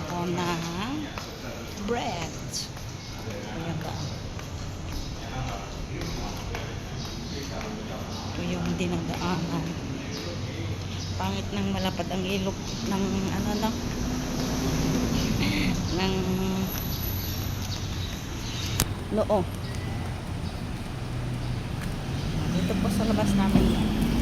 ako ng bread. Ayan ba? Ito yung dinadaanan. Pangit ng malapad ang ilog ng ano na ng noo. Dito po sa labas namin,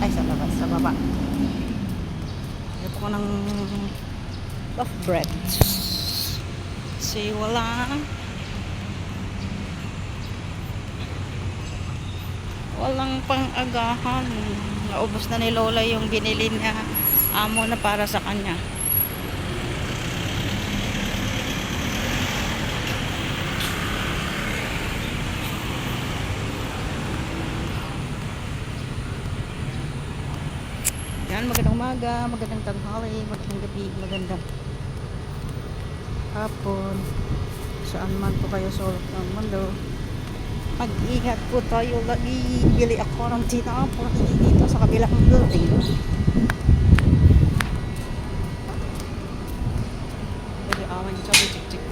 ay sa labas, sa baba. Dito po ng puff bread. See, walang pang-agahan. Naubos na ni Lola yung binili niya amo na para sa kanya. Yan, magandang umaga, magandang tanghali, magandang gabi, magandang hapon. Saan man po kayo sa ulap ng mundo. Mag-ingat po tayo lagi. Bili ako ng tinapon dito sa kabilang building. Pwede awan yung sabi chik-chik.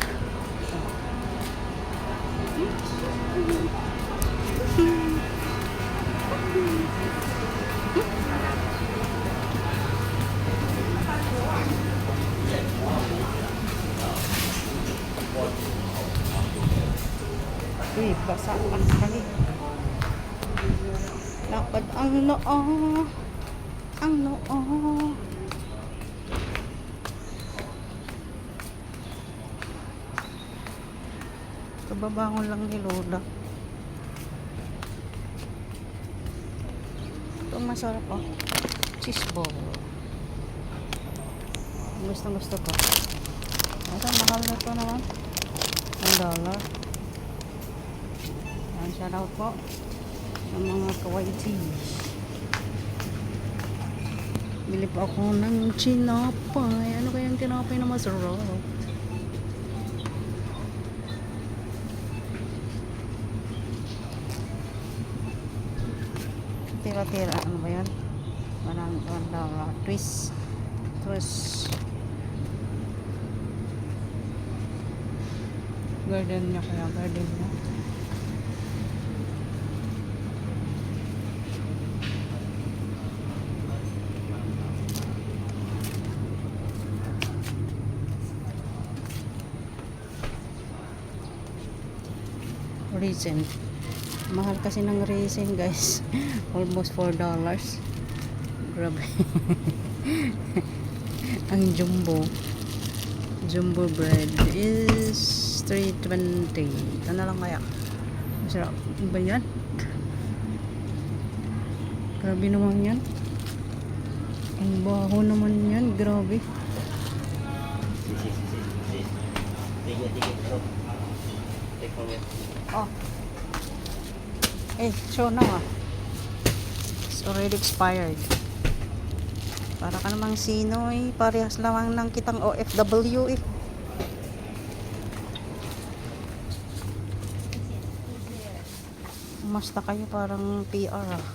Uy, basa ang kami. Lapad ang noo. Ang noo. Kababangon lang ni Lola. Itong masarap oh. Cheese ball. Gusto ko. Ito, mahal na ito naman. $1. Shout out po sa mga kawaiti. Bili pa ako ng tinapay. Ano kayang tinapay na masarap? Tira-tira. Ano ba yan? $1. Twist. Garden niya kaya. Garden niya. Raisin. Mahal kasi ng raisin, guys. Almost $4. Grabe. Ang jumbo bread is $3.20. Ano lang kaya? Masarap. Ano ba yan? Grabe naman yan. Ang baho naman yan. Grabe. Oh. Show na ah. It's already expired. Para ka namang sino eh. Parehas lamang ng kitang OFW eh. Umasta kayo parang PR ah.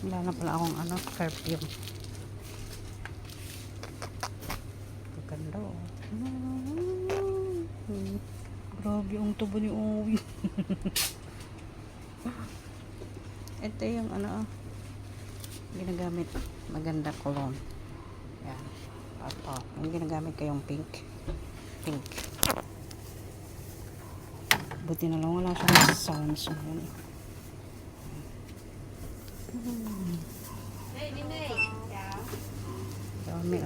Wala na pala akong perfume. Ganda oh. Grabe ang tubo ni Owi. Ito yung ginagamit. Maganda cologne. Yan. Yung ginagamit ko yung pink. Buti na lang wala siyang sounds. Dami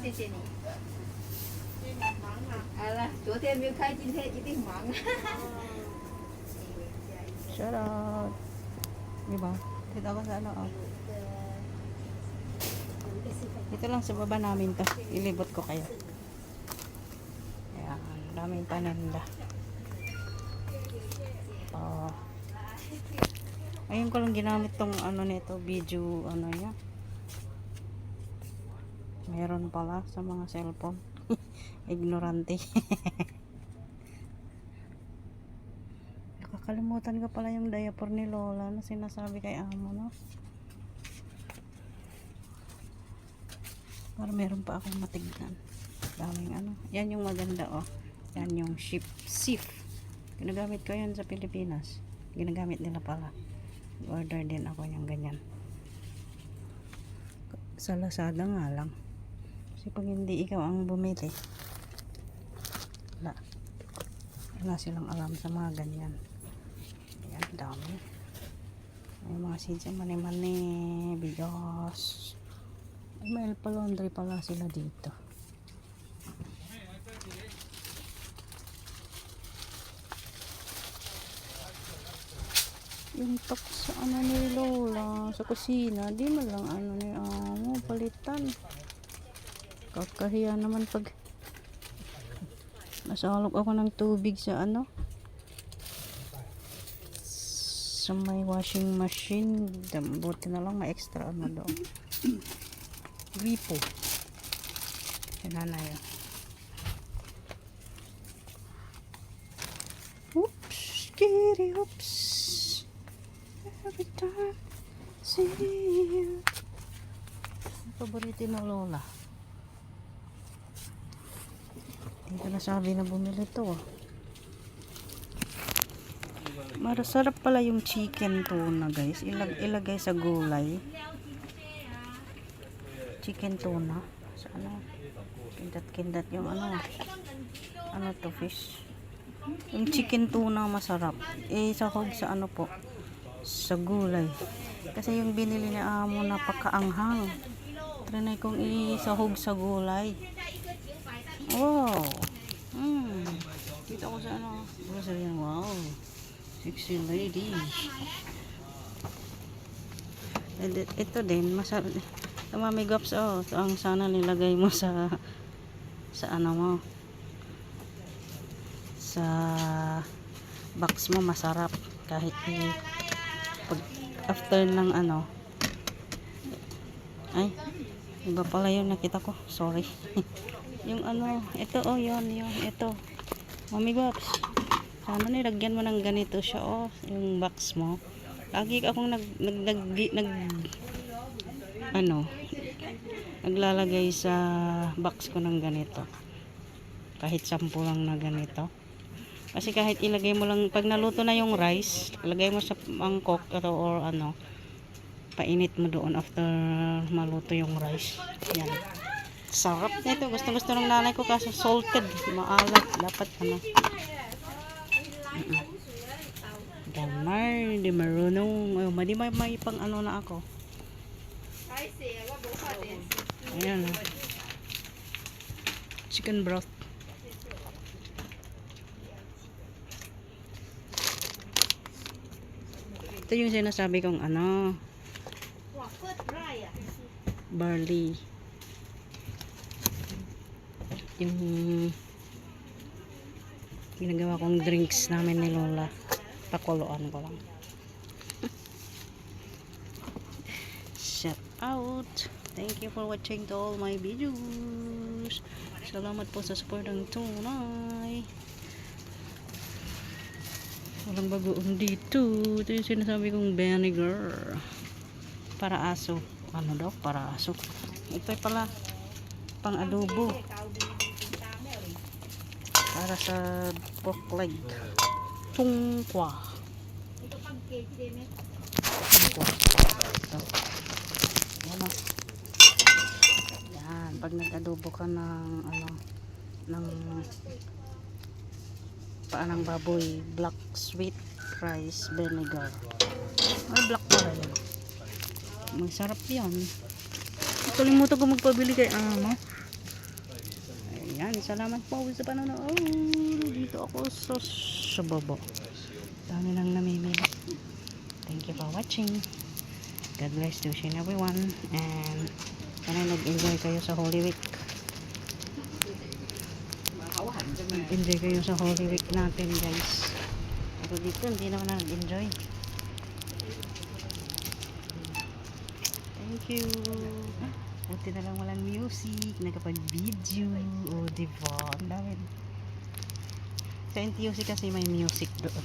谢谢你。好了，昨天没有开，今天一定忙。Shout out. Diba? Dito ako sa Dito lang sa baba namin to. Ilibot ko kayo. Ayan. Daming paninda. Ayun ko lang ginamit tong nito. Video niya. Meron pala sa mga cellphone. Ignorante. Nakalimutan ko pala yung diaper ni Lola na sinasabi kay amo, no? Para meron pa akong matignan. Daming ano. Yan yung maganda, oh. Yan yung Sif. Ginagamit ko yan sa Pilipinas. Ginagamit nila pala. Order din ako yung ganyan. Sa Lazada nga lang. Kasi pag hindi ikaw ang bumili, wala silang alam sa mga ganyan. Ayan, dami. May mga sidya mani-mani, bigas. May laundry pala sila dito. Yung tak sa ano ni Lola sa kusina, di man lang ano ni amo palitan. Kakahiya naman pag nasalog ako ng tubig sa ano, sa may washing machine. Buti na lang may extra ano doon, gripo. Yan na yun. Oops, kitty, oops. Every time see you. Paborito ng Lola. Dito na sabi na bumili to. Marasarap pala yung chicken tuna, guys. Ilagay sa gulay. Chicken tuna. Sa ano? Kindat-kindat yung ano. Ano to, fish? Yung chicken tuna masarap. Sahog sa ano po? Sa gulay. Kasi yung binili ni amo napakaanghang. Trinay kong isahog sa gulay. Wow. Kita ko sa ano. Wow. Sexy lady. And ito din masarap. Mamigaps, oh. Ito ang sana nilagay mo sa ano mo. Sa box mo masarap kahit pag after ng ano. Ay, iba pala yun nakita ko. Sorry. Yung ano, ito oh, yun, ito. Mami Babs, sana nilagyan mo ng ganito siya, oh, yung box mo. Lagi akong naglalagay sa box ko ng ganito. Kahit 10 lang na ganito. Kasi kahit ilagay mo lang, pag naluto na yung rice, ilagay mo sa mangkok or ano, painit mo doon after maluto yung rice. Yan. Sarap nito. Gusto ng nanay ko kasi salted. Maalat. Dapat ano. Gamay. Di marunong. May pang ano na ako. Ayan. Chicken broth. Ito yung sinasabi kong ano. Barley. Yung ginagawa kong drinks namin ni Lola. Pakuluan ko lang. Shout out. Thank you for watching to all my videos. Salamat po sa support ng tunay. Walang bagoong dito. Ito yung sinasabi kong vinegar. Para aso. Ano daw? Para aso. Ito pala pang adobo. Para sa pork leg. Tungkwa. Tungkwa. Ito. Yan o. Yan. Pag nag-adobo ka ng ano, ng paanang baboy, black sweet rice vinegar. Ay, black pala yun. Masarap yan. Kalimutan ko magpabili kay ama. Ayan, salamat po sa panonood. Dito ako sa baba. Dami nang namimili. Thank you for watching. God bless to each and everyone. And sana nag-enjoy kayo sa Holy Week. Nag-enjoy kayo sa Holy Week natin, guys. Pero dito hindi naman na nag-enjoy. Thank you. Buti na lang walang music. Nagkapag-video. O, diba? Ang dami. Sa NTUC kasi may music doon.